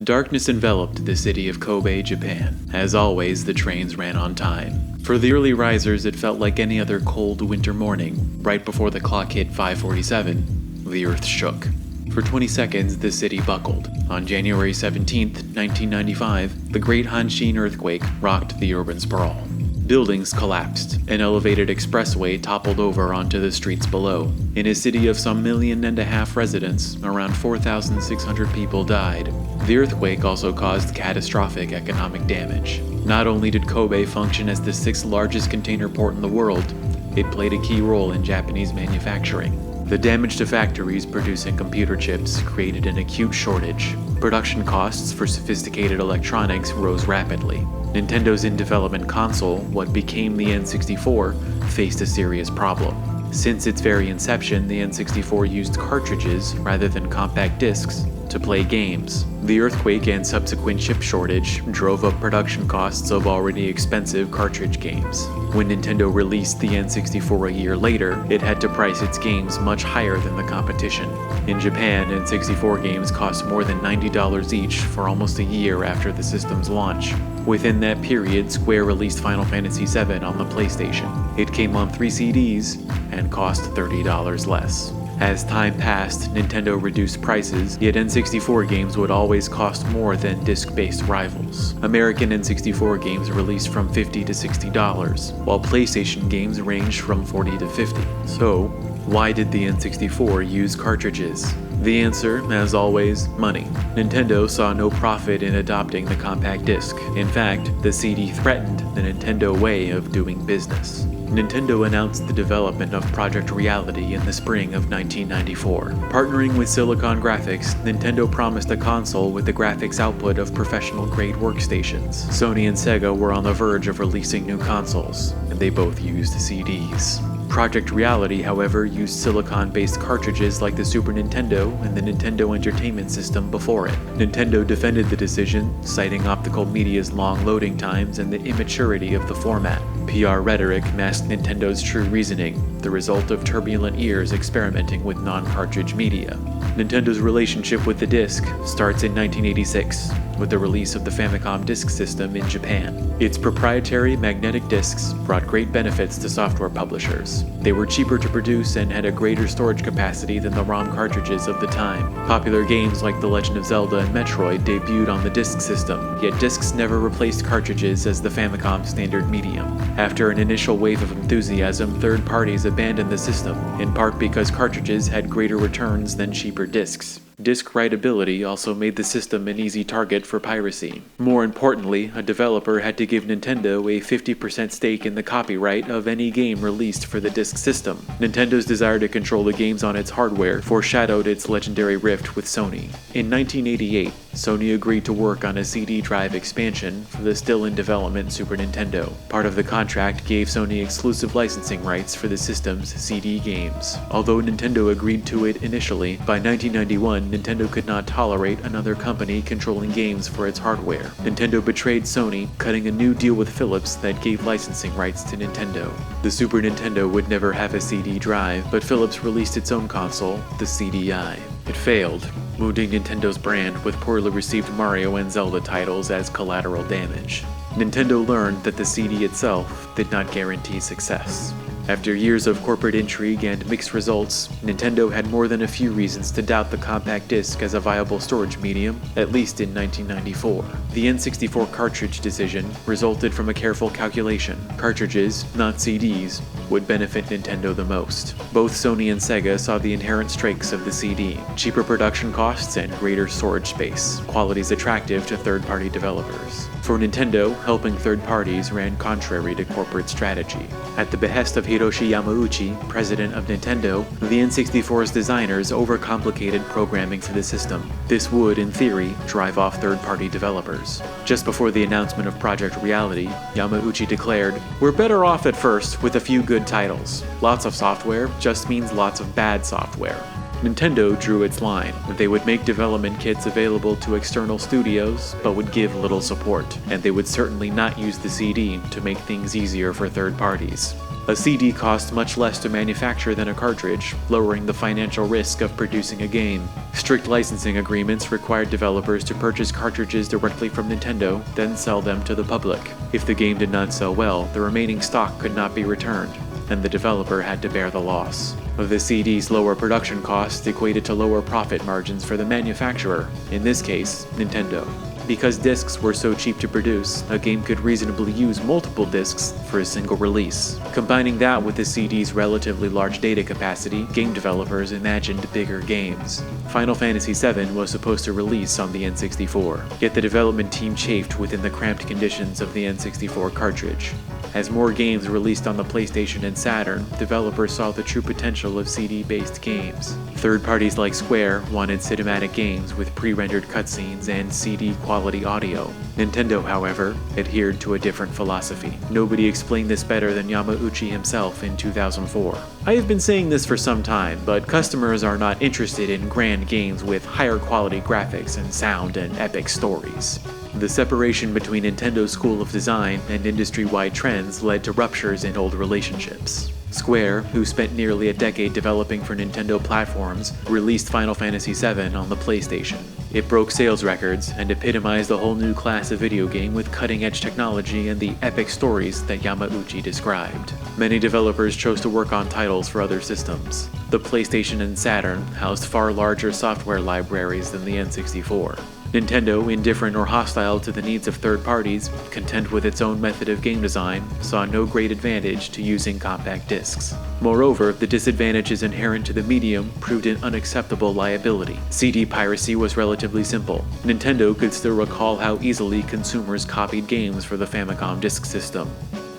Darkness enveloped the city of Kobe, Japan. As always, the trains ran on time. For the early risers, it felt like any other cold winter morning. Right before the clock hit 5:47, the earth shook. For 20 seconds, the city buckled. On January 17, 1995, the Great Hanshin earthquake rocked the urban sprawl. Buildings collapsed. An elevated expressway toppled over onto the streets below. In a city of some 1.5 million residents, around 4,600 people died. The earthquake also caused catastrophic economic damage. Not only did Kobe function as the 6th largest container port in the world, it played a key role in Japanese manufacturing. The damage to factories producing computer chips created an acute shortage. Production costs for sophisticated electronics rose rapidly. Nintendo's in-development console, what became the N64, faced a serious problem. Since its very inception, the N64 used cartridges rather than compact discs to play games. The earthquake and subsequent chip shortage drove up production costs of already expensive cartridge games. When Nintendo released the N64 a year later, it had to price its games much higher than the competition. In Japan, N64 games cost more than $90 each for almost a year after the system's launch. Within that period, Square released Final Fantasy VII on the PlayStation. It came on 3 CDs and cost $30 less. As time passed, Nintendo reduced prices, yet N64 games would always cost more than disc-based rivals. American N64 games released from $50 to $60, while PlayStation games ranged from $40 to $50. So, why did the N64 use cartridges? The answer, as always, money. Nintendo saw no profit in adopting the compact disc. In fact, the CD threatened the Nintendo way of doing business. Nintendo announced the development of Project Reality in the spring of 1994. Partnering with Silicon Graphics, Nintendo promised a console with the graphics output of professional-grade workstations. Sony and Sega were on the verge of releasing new consoles, and they both used CDs. Project Reality, however, used silicon-based cartridges like the Super Nintendo and the Nintendo Entertainment System before it. Nintendo defended the decision, citing optical media's long loading times and the immaturity of the format. PR rhetoric masked Nintendo's true reasoning, the result of turbulent years experimenting with non-cartridge media. Nintendo's relationship with the disc starts in 1986, with the release of the Famicom Disk System in Japan. Its proprietary magnetic discs brought great benefits to software publishers. They were cheaper to produce and had a greater storage capacity than the ROM cartridges of the time. Popular games like The Legend of Zelda and Metroid debuted on the disk system, yet discs never replaced cartridges as the Famicom standard medium. After an initial wave of enthusiasm, third parties abandoned the system, in part because cartridges had greater returns than cheaper discs. Disc writability also made the system an easy target for piracy. More importantly, a developer had to give Nintendo a 50% stake in the copyright of any game released for the disk system. Nintendo's desire to control the games on its hardware foreshadowed its legendary rift with Sony. In 1988, Sony agreed to work on a CD drive expansion for the still-in-development Super Nintendo. Part of the contract gave Sony exclusive licensing rights for the system's CD games. Although Nintendo agreed to it initially, by 1991, Nintendo could not tolerate another company controlling games for its hardware. Nintendo betrayed Sony, cutting a new deal with Philips that gave licensing rights to Nintendo. The Super Nintendo would never have a CD drive, but Philips released its own console, the CDI. It failed, wounding Nintendo's brand with poorly received Mario and Zelda titles as collateral damage. Nintendo learned that the CD itself did not guarantee success. After years of corporate intrigue and mixed results, Nintendo had more than a few reasons to doubt the compact disc as a viable storage medium, at least in 1994. The N64 cartridge decision resulted from a careful calculation. Cartridges, not CDs, would benefit Nintendo the most. Both Sony and Sega saw the inherent strengths of the CD: cheaper production costs and greater storage space, qualities attractive to third-party developers. For Nintendo, helping third parties ran contrary to corporate strategy. At the behest of Hiroshi Yamauchi, president of Nintendo, the N64's designers overcomplicated programming for the system. This would, in theory, drive off third-party developers. Just before the announcement of Project Reality, Yamauchi declared, "We're better off at first with a few good titles. Lots of software just means lots of bad software." Nintendo drew its line. They would make development kits available to external studios, but would give little support, and they would certainly not use the CD to make things easier for third parties. A CD costs much less to manufacture than a cartridge, lowering the financial risk of producing a game. Strict licensing agreements required developers to purchase cartridges directly from Nintendo, then sell them to the public. If the game did not sell well, the remaining stock could not be returned, and the developer had to bear the loss. The CD's lower production costs equated to lower profit margins for the manufacturer, in this case, Nintendo. Because discs were so cheap to produce, a game could reasonably use multiple discs for a single release. Combining that with the CD's relatively large data capacity, game developers imagined bigger games. Final Fantasy VII was supposed to release on the N64, yet the development team chafed within the cramped conditions of the N64 cartridge. As more games released on the PlayStation and Saturn, developers saw the true potential of CD-based games. Third parties like Square wanted cinematic games with pre-rendered cutscenes and CD-quality audio. Nintendo, however, adhered to a different philosophy. Nobody explained this better than Yamauchi himself in 2004. I have been saying this for some time, but customers are not interested in grand games with higher quality graphics and sound and epic stories. The separation between Nintendo's school of design and industry-wide trends led to ruptures in old relationships. Square, who spent nearly a decade developing for Nintendo platforms, released Final Fantasy VII on the PlayStation. It broke sales records and epitomized a whole new class of video game with cutting-edge technology and the epic stories that Yamauchi described. Many developers chose to work on titles for other systems. The PlayStation and Saturn housed far larger software libraries than the N64. Nintendo, indifferent or hostile to the needs of third parties, content with its own method of game design, saw no great advantage to using compact discs. Moreover, the disadvantages inherent to the medium proved an unacceptable liability. CD piracy was relatively simple. Nintendo could still recall how easily consumers copied games for the Famicom Disk System.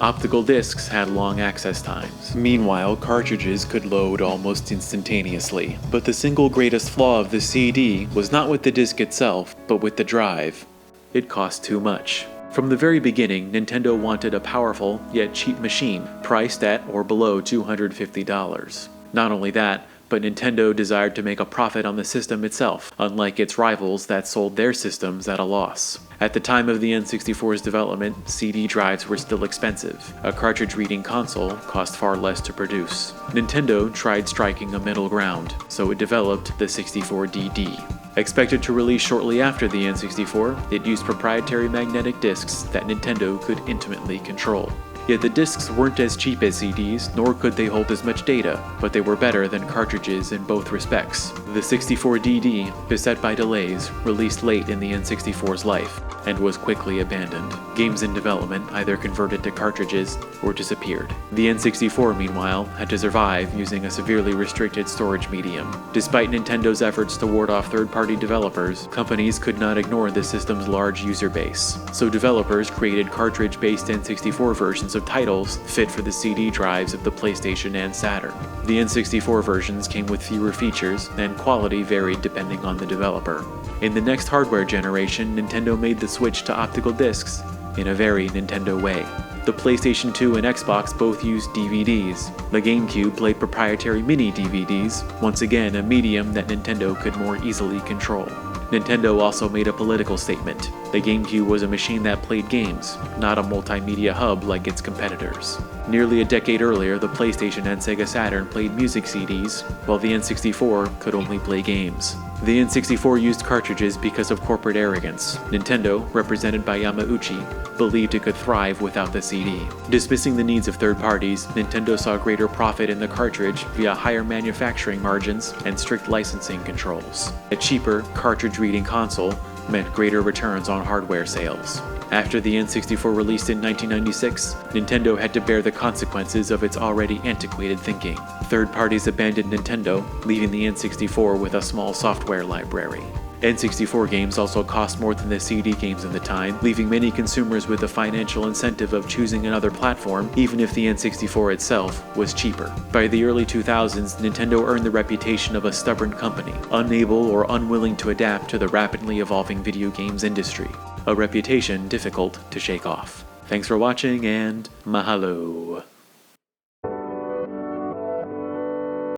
Optical discs had long access times. Meanwhile, cartridges could load almost instantaneously. But the single greatest flaw of the CD was not with the disc itself, but with the drive. It cost too much. From the very beginning, Nintendo wanted a powerful, yet cheap machine, priced at or below $250. Not only that, but Nintendo desired to make a profit on the system itself, unlike its rivals that sold their systems at a loss. At the time of the N64's development, CD drives were still expensive. A cartridge-reading console cost far less to produce. Nintendo tried striking a middle ground, so it developed the 64DD. Expected to release shortly after the N64, it used proprietary magnetic discs that Nintendo could intimately control. Yet the discs weren't as cheap as CDs, nor could they hold as much data, but they were better than cartridges in both respects. The 64DD, beset by delays, released late in the N64's life, and was quickly abandoned. Games in development either converted to cartridges or disappeared. The N64, meanwhile, had to survive using a severely restricted storage medium. Despite Nintendo's efforts to ward off third-party developers, companies could not ignore the system's large user base. So developers created cartridge-based N64 versions of titles fit for the CD drives of the PlayStation and Saturn. The N64 versions came with fewer features, and quality varied depending on the developer. In the next hardware generation, Nintendo made the switch to optical discs in a very Nintendo way. The PlayStation 2 and Xbox both used DVDs. The GameCube played proprietary mini DVDs, once again a medium that Nintendo could more easily control. Nintendo also made a political statement. The GameCube was a machine that played games, not a multimedia hub like its competitors. Nearly a decade earlier, the PlayStation and Sega Saturn played music CDs, while the N64 could only play games. The N64 used cartridges because of corporate arrogance. Nintendo, represented by Yamauchi, believed it could thrive without the CD. Dismissing the needs of third parties, Nintendo saw greater profit in the cartridge via higher manufacturing margins and strict licensing controls. A cheaper, cartridge-reading console meant greater returns on hardware sales. After the N64 released in 1996, Nintendo had to bear the consequences of its already antiquated thinking. Third parties abandoned Nintendo, leaving the N64 with a small software library. N64 games also cost more than the CD games in the time, leaving many consumers with the financial incentive of choosing another platform, even if the N64 itself was cheaper. By the early 2000s, Nintendo earned the reputation of a stubborn company, unable or unwilling to adapt to the rapidly evolving video games industry, a reputation difficult to shake off. Thanks for watching, and mahalo!